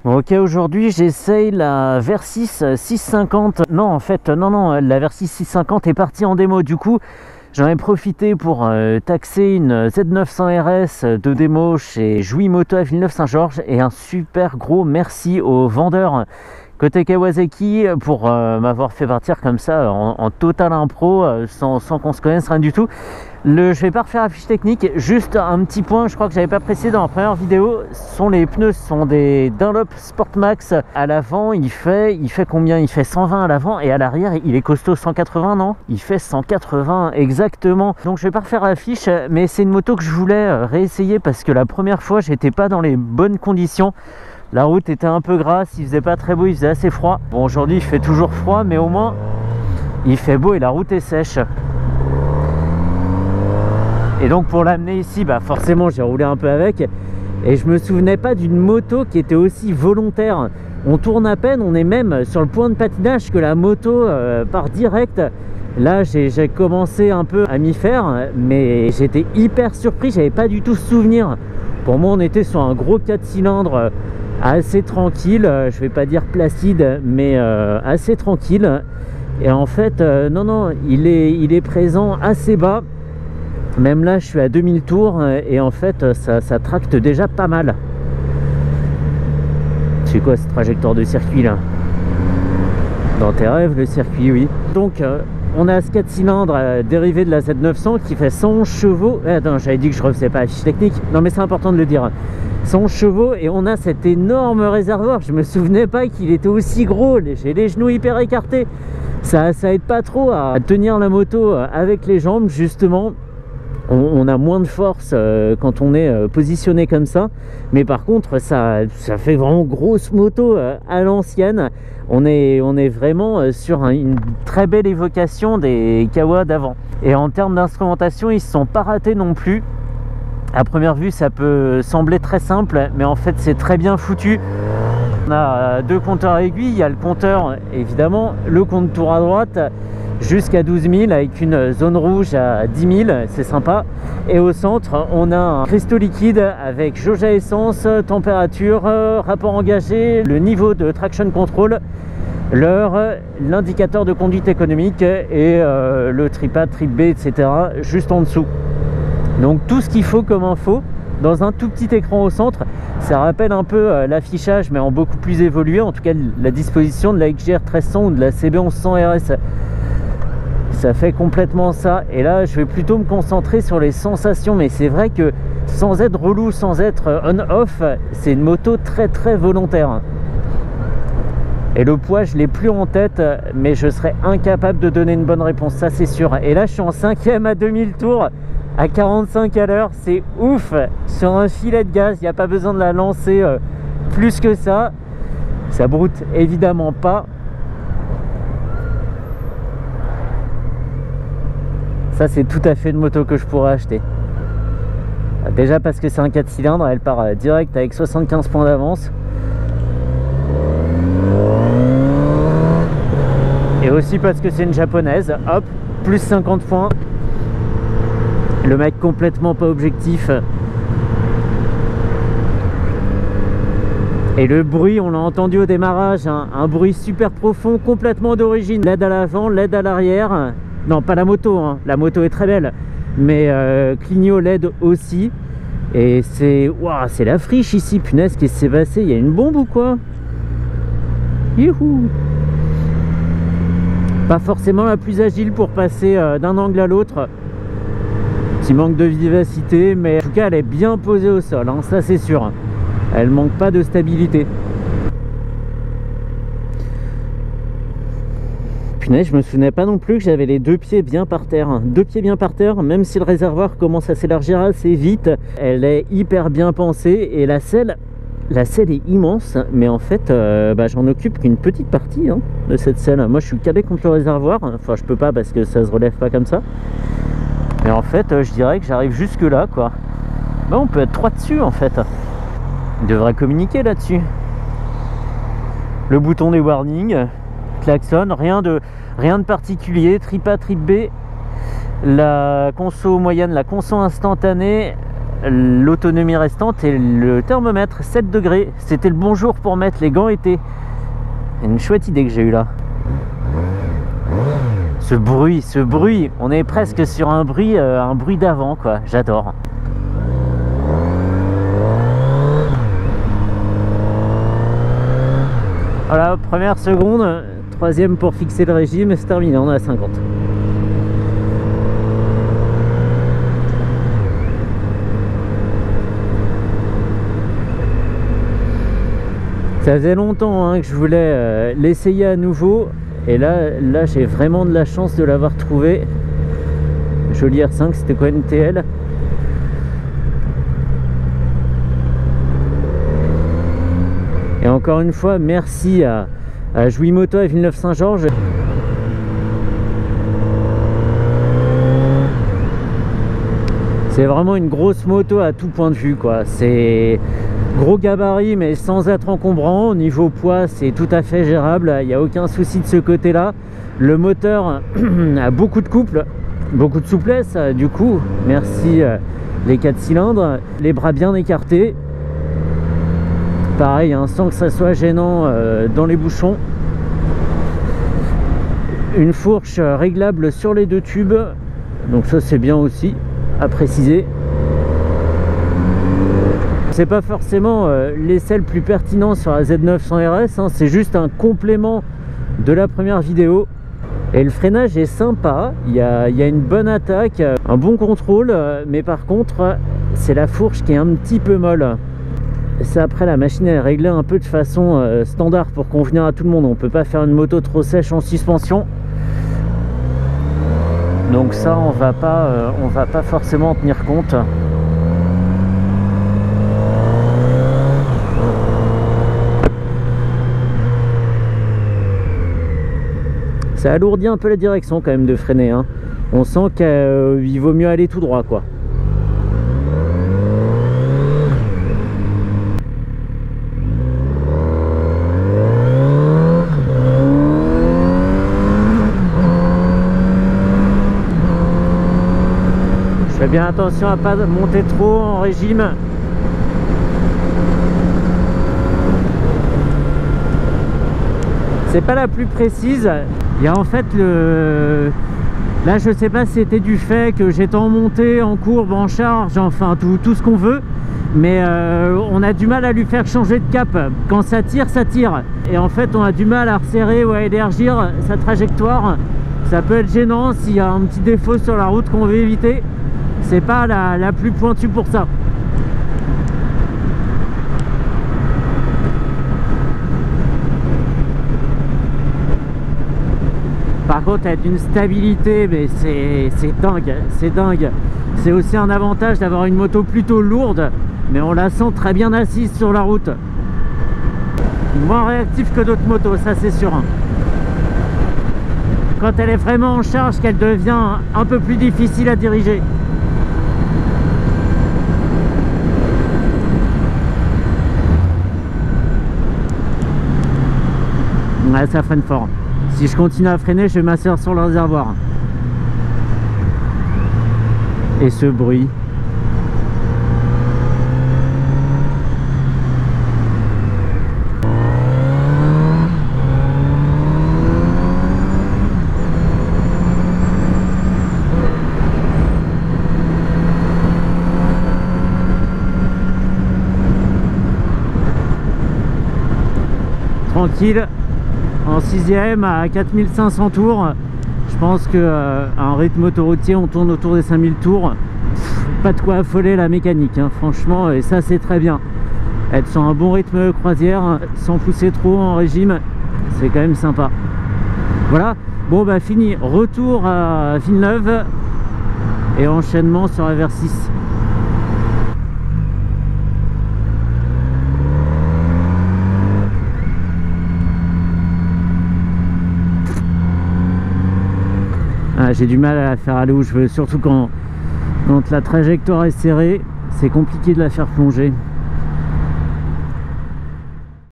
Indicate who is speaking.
Speaker 1: Bon, ok, aujourd'hui j'essaye la Versys 650. Non, en fait, non, la Versys 650 est partie en démo. Du coup, j'en ai profité pour taxer une Z900 RS de démo chez Jouy Moto à Villeneuve-Saint-Georges. Et un super gros merci au vendeur côté Kawasaki pour m'avoir fait partir comme ça en total impro, sans qu'on se connaisse, rien du tout. Je vais pas refaire la fiche technique, juste un petit point, je crois que j'avais pas précisé dans la première vidéo, sont les pneus, ce sont des Dunlop Sportmax. À l'avant il fait combien? Il fait 120 à l'avant, et à l'arrière il est costaud, 180, non? Il fait 180 exactement. Donc je vais pas refaire la fiche, mais c'est une moto que je voulais réessayer parce que la première fois j'étais pas dans les bonnes conditions. La route était un peu grasse, il faisait pas très beau, il faisait assez froid. Bon, aujourd'hui il fait toujours froid, mais au moins il fait beau et la route est sèche. Et donc pour l'amener ici, bah forcément j'ai roulé un peu avec, et je me souvenais pas d'une moto qui était aussi volontaire. On tourne à peine, on est même sur le point de patinage que la moto part direct. Là j'ai commencé un peu à m'y faire, mais j'étais hyper surpris, j'avais pas du tout ce souvenir. Pour moi on était sur un gros 4 cylindres assez tranquille, je vais pas dire placide, mais assez tranquille. Et en fait non, il est présent assez bas. Même là je suis à 2000 tours et en fait ça tracte déjà pas mal. C'est quoi cette trajectoire de circuit là? Dans tes rêves le circuit, oui. Donc on a ce 4 cylindres dérivé de la Z900 qui fait 111 chevaux. Attends, j'avais dit que je ne refaisais pas la fiche technique. Non mais c'est important de le dire. 111 chevaux, et on a cet énorme réservoir. Je me souvenais pas qu'il était aussi gros. J'ai les genoux hyper écartés. Ça aide pas trop à tenir la moto avec les jambes justement. On a moins de force quand on est positionné comme ça, mais par contre ça fait vraiment grosse moto à l'ancienne. On est vraiment sur une très belle évocation des Kawa d'avant. Et en termes d'instrumentation, ils ne se sont pas ratés non plus. À première vue ça peut sembler très simple, mais en fait c'est très bien foutu. On a deux compteurs aiguilles, il y a le compteur évidemment, le compte-tour à droite jusqu'à 12 000 avec une zone rouge à 10 000, c'est sympa. Et au centre on a un cristaux liquide avec jauge à essence, température, rapport engagé, le niveau de traction control, l'heure, l'indicateur de conduite économique et le trip A, trip B, etc. juste en dessous. Donc tout ce qu'il faut comme info dans un tout petit écran au centre. Ça rappelle un peu l'affichage mais en beaucoup plus évolué, en tout cas la disposition de la XJR 1300 ou de la CB 1100 RS. Ça fait complètement ça. Et là je vais plutôt me concentrer sur les sensations, mais c'est vrai que sans être relou, sans être on-off, c'est une moto très très volontaire. Et le poids je l'ai plus en tête, mais je serais incapable de donner une bonne réponse, ça c'est sûr. Et là je suis en 5e à 2000 tours à 45 à l'heure, c'est ouf. Sur un filet de gaz, il n'y a pas besoin de la lancer plus que ça. Ça broute évidemment pas. Ça c'est tout à fait une moto que je pourrais acheter. Déjà parce que c'est un 4 cylindres, elle part direct avec 75 points d'avance. Et aussi parce que c'est une japonaise, hop, plus 50 points. Le mec complètement pas objectif. Et le bruit, on l'a entendu au démarrage, hein, un bruit super profond, complètement d'origine. LED à l'avant, LED à l'arrière. Non, pas la moto, hein. La moto est très belle, mais clignot LED aussi. Et c'est waouh, c'est la friche ici, punaise, qu'est-ce qui s'est passé? Il y a une bombe ou quoi? Youhou! Pas forcément la plus agile pour passer d'un angle à l'autre. Petit manque de vivacité, mais en tout cas elle est bien posée au sol, hein, ça c'est sûr. Elle manque pas de stabilité. Punaise, je me souvenais pas non plus que j'avais les deux pieds bien par terre. Deux pieds bien par terre, même si le réservoir commence à s'élargir assez vite. Elle est hyper bien pensée, et la selle est immense, mais en fait j'en occupe qu'une petite partie hein, de cette selle. Moi je suis calé contre le réservoir, enfin je peux pas parce que ça se relève pas comme ça. Mais en fait je dirais que j'arrive jusque là quoi. Bah, on peut être 3 dessus en fait. Il devrait communiquer là-dessus. Le bouton des warnings, klaxon, rien de particulier. Trip A, trip B, la conso moyenne, la conso instantanée, l'autonomie restante et le thermomètre 7 degrés. C'était le bon jour pour mettre les gants été. Une chouette idée que j'ai eue là. Ce bruit, on est presque sur un bruit d'avant quoi, j'adore. Voilà, première seconde, troisième pour fixer le régime, c'est terminé, on est à 50. Ça faisait longtemps que je voulais l'essayer à nouveau. Et là j'ai vraiment de la chance de l'avoir trouvé. Joli R5, c'était quoi, une TL? Et encore une fois, merci à Jouy-Moto à Villeneuve-Saint-Georges. C'est vraiment une grosse moto à tout point de vue quoi. C'est gros gabarit mais sans être encombrant. Au niveau poids c'est tout à fait gérable, il n'y a aucun souci de ce côté là. Le moteur a beaucoup de couple, beaucoup de souplesse du coup, merci les 4 cylindres, les bras bien écartés, pareil sans que ça soit gênant dans les bouchons. Une fourche réglable sur les 2 tubes, donc ça c'est bien aussi à préciser. C'est pas forcément l'essai le plus pertinent sur la Z900 RS, c'est juste un complément de la première vidéo. Et le freinage est sympa, il y a une bonne attaque, un bon contrôle, mais par contre c'est la fourche qui est un petit peu molle. Ça, après, la machine est réglée un peu de façon standard pour convenir à tout le monde. On peut pas faire une moto trop sèche en suspension. Donc ça on va pas forcément en tenir compte. Ça alourdit un peu la direction quand même de freiner. On sent qu'il vaut mieux aller tout droit quoi. Je fais bien attention à pas monter trop en régime. C'est pas la plus précise. Il y a en fait là je sais pas si c'était du fait que j'étais en montée, en courbe, en charge, enfin tout ce qu'on veut, mais on a du mal à lui faire changer de cap. Quand ça tire, et en fait on a du mal à resserrer ou à élargir sa trajectoire. Ça peut être gênant s'il y a un petit défaut sur la route qu'on veut éviter. C'est pas la plus pointue pour ça. Par contre, elle a une stabilité, mais c'est dingue. C'est aussi un avantage d'avoir une moto plutôt lourde, mais on la sent très bien assise sur la route. Moins réactif que d'autres motos, ça c'est sûr. Quand elle est vraiment en charge, qu'elle devient un peu plus difficile à diriger. Ouais, ça freine fort. Si je continue à freiner, je vais m'asseoir sur le réservoir. Et ce bruit. Tranquille. En 6ème à 4500 tours, je pense que à un rythme autoroutier on tourne autour des 5000 tours. Pas de quoi affoler la mécanique franchement, et ça c'est très bien. Être sur un bon rythme croisière sans pousser trop en régime, c'est quand même sympa. Voilà, bon bah fini, retour à Villeneuve et enchaînement sur la R6. J'ai du mal à la faire aller où je veux, surtout quand la trajectoire est serrée, c'est compliqué de la faire plonger.